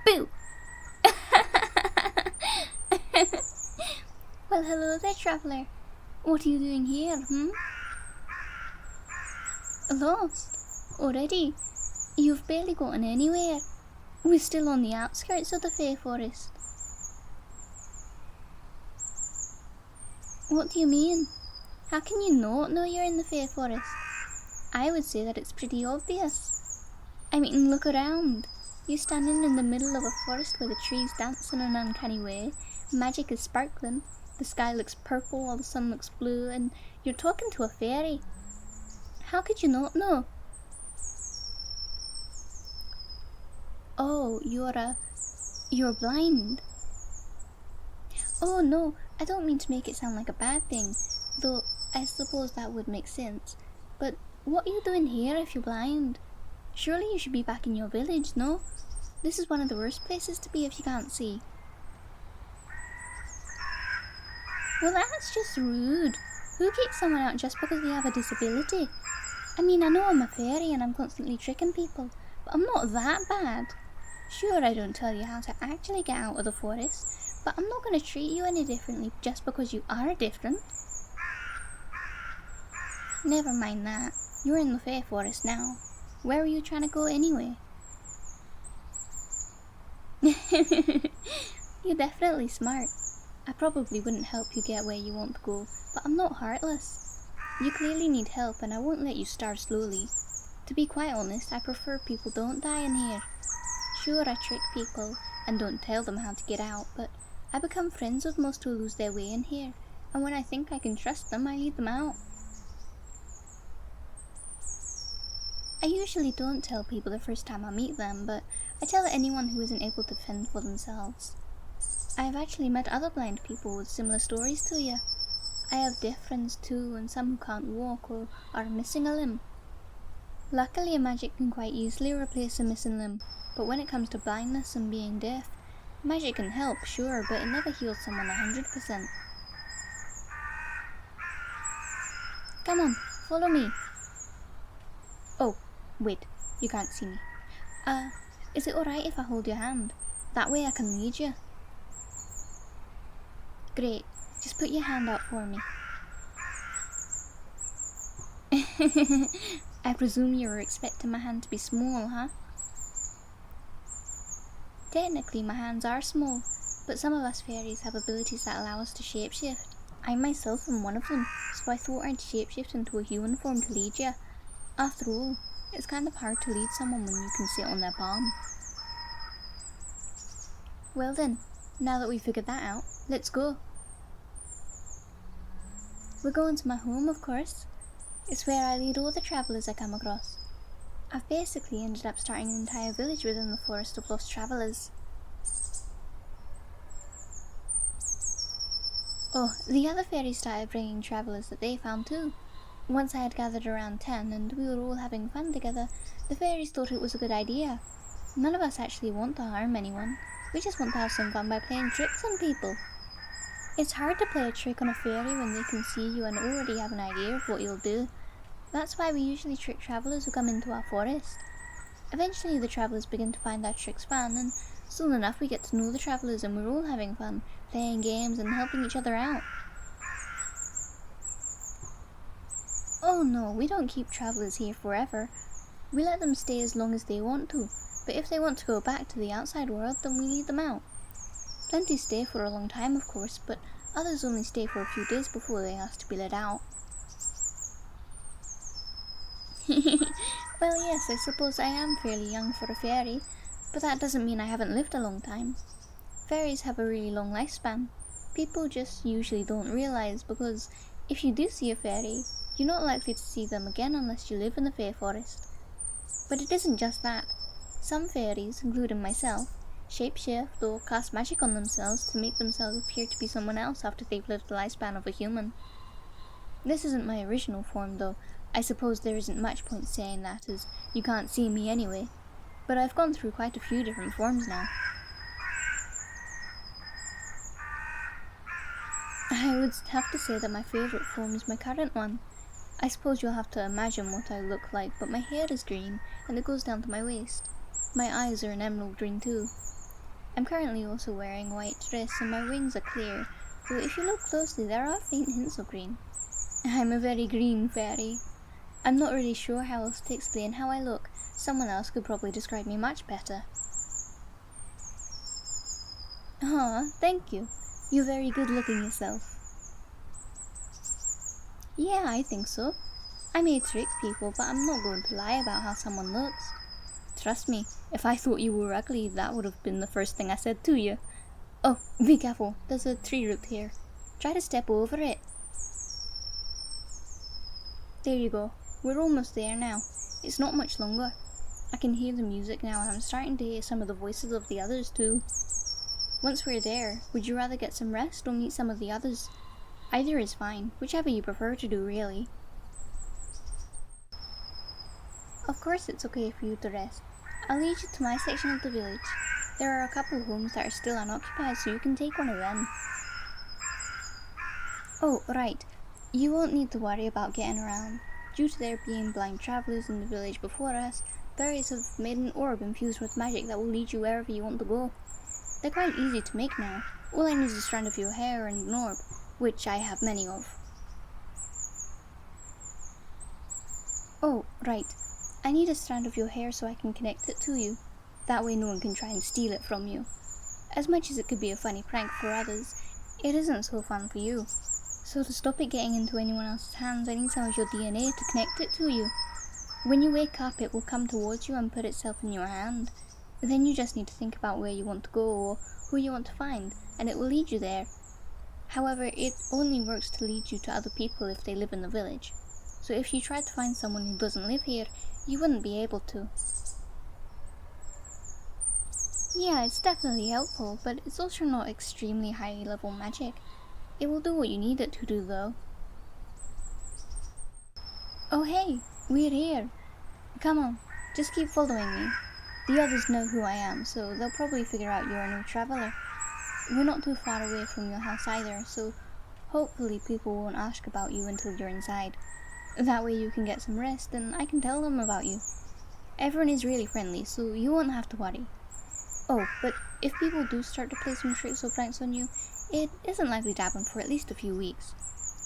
Boo! Well, hello there, traveller. What are you doing here, Lost? Already? You've barely gotten anywhere. We're still on the outskirts of the Fair Forest. What do you mean? How can you not know you're in the Fair Forest? I would say that it's pretty obvious. I mean, look around. You're standing in the middle of a forest where the trees dance in an uncanny way, magic is sparkling, the sky looks purple while the sun looks blue, and you're talking to a fairy. How could you not know? Oh, you're blind. Oh no, I don't mean to make it sound like a bad thing, though I suppose that would make sense. But what are you doing here if you're blind? Surely you should be back in your village, no? This is one of the worst places to be if you can't see. Well, that's just rude. Who kicks someone out just because they have a disability? I mean, I know I'm a fairy and I'm constantly tricking people, but I'm not that bad. Sure, I don't tell you how to actually get out of the forest, but I'm not going to treat you any differently just because you are different. Never mind that. You're in the Fair Forest now. Where are you trying to go anyway? You're definitely smart. I probably wouldn't help you get where you want to go, but I'm not heartless. You clearly need help and I won't let you starve slowly. To be quite honest, I prefer people don't die in here. Sure, I trick people and don't tell them how to get out, but I become friends with most who lose their way in here, and when I think I can trust them, I lead them out. I usually don't tell people the first time I meet them, but I tell anyone who isn't able to fend for themselves. I have actually met other blind people with similar stories to you. I have deaf friends too, and some who can't walk or are missing a limb. Luckily, magic can quite easily replace a missing limb, but when it comes to blindness and being deaf, magic can help, sure, but it never heals someone 100%. Come on, follow me. Oh, wait, you can't see me. Is it alright if I hold your hand? That way I can lead you. Great, just put your hand out for me. I presume you were expecting my hand to be small, huh? Technically, my hands are small, but some of us fairies have abilities that allow us to shapeshift. I myself am one of them, so I thought I'd shapeshift into a human form to lead you. After all, it's kind of hard to lead someone when you can sit on their palm. Well then, now that we've figured that out, let's go. We're going to my home, of course. It's where I lead all the travellers I come across. I've basically ended up starting an entire village within the Forest of Lost Travellers. Oh, the other fairies started bringing travellers that they found too. Once I had gathered around 10 and we were all having fun together, the fairies thought it was a good idea. None of us actually want to harm anyone, we just want to have some fun by playing tricks on people. It's hard to play a trick on a fairy when they can see you and already have an idea of what you'll do. That's why we usually trick travellers who come into our forest. Eventually the travellers begin to find our tricks fun, and soon enough we get to know the travellers and we're all having fun, playing games and helping each other out. Oh no, we don't keep travellers here forever. We let them stay as long as they want to, but if they want to go back to the outside world, then we lead them out. Plenty stay for a long time, of course, but others only stay for a few days before they ask to be let out. Well yes, I suppose I am fairly young for a fairy, but that doesn't mean I haven't lived a long time. Fairies have a really long lifespan. People just usually don't realise, because if you do see a fairy, you're not likely to see them again unless you live in the Fair Forest. But it isn't just that. Some fairies, including myself, shapeshift or cast magic on themselves to make themselves appear to be someone else after they've lived the lifespan of a human. This isn't my original form though. I suppose there isn't much point saying that, as you can't see me anyway, but I've gone through quite a few different forms now. I would have to say that my favourite form is my current one. I suppose you'll have to imagine what I look like, but my hair is green, and it goes down to my waist. My eyes are an emerald green too. I'm currently also wearing a white dress, and my wings are clear, though if you look closely there are faint hints of green. I'm a very green fairy. I'm not really sure how else to explain how I look. Someone else could probably describe me much better. Aw, thank you. You're very good looking yourself. Yeah, I think so. I may trick people, but I'm not going to lie about how someone looks. Trust me, if I thought you were ugly, that would have been the first thing I said to you. Oh, be careful, there's a tree root here. Try to step over it. There you go. We're almost there now. It's not much longer. I can hear the music now, and I'm starting to hear some of the voices of the others too. Once we're there, would you rather get some rest or meet some of the others? Either is fine, whichever you prefer to do really. Of course it's okay for you to rest. I'll lead you to my section of the village. There are a couple of homes that are still unoccupied, so you can take one of them. Oh, right. You won't need to worry about getting around. Due to there being blind travellers in the village before us, fairies have made an orb infused with magic that will lead you wherever you want to go. They're quite easy to make now. All I need is a strand of your hair and an orb, which I have many of. Oh, right. I need a strand of your hair so I can connect it to you. That way no one can try and steal it from you. As much as it could be a funny prank for others, it isn't so fun for you. So to stop it getting into anyone else's hands, I need some of your DNA to connect it to you. When you wake up, it will come towards you and put itself in your hand. Then you just need to think about where you want to go or who you want to find, and it will lead you there. However, it only works to lead you to other people if they live in the village. So if you tried to find someone who doesn't live here, you wouldn't be able to. Yeah, it's definitely helpful, but it's also not extremely high level magic. It will do what you need it to do though. Oh hey, we're here. Come on, just keep following me. The others know who I am, so they'll probably figure out you're a new traveller. We're not too far away from your house either, so hopefully people won't ask about you until you're inside. That way you can get some rest and I can tell them about you. Everyone is really friendly, so you won't have to worry. Oh, but if people do start to play some tricks or pranks on you, it isn't likely to happen for at least a few weeks.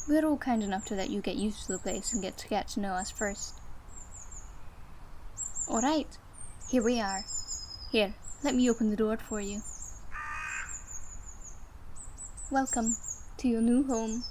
We're all kind enough to let you get used to the place and get to know us first. Alright, here we are. Here, let me open the door for you. Welcome to your new home.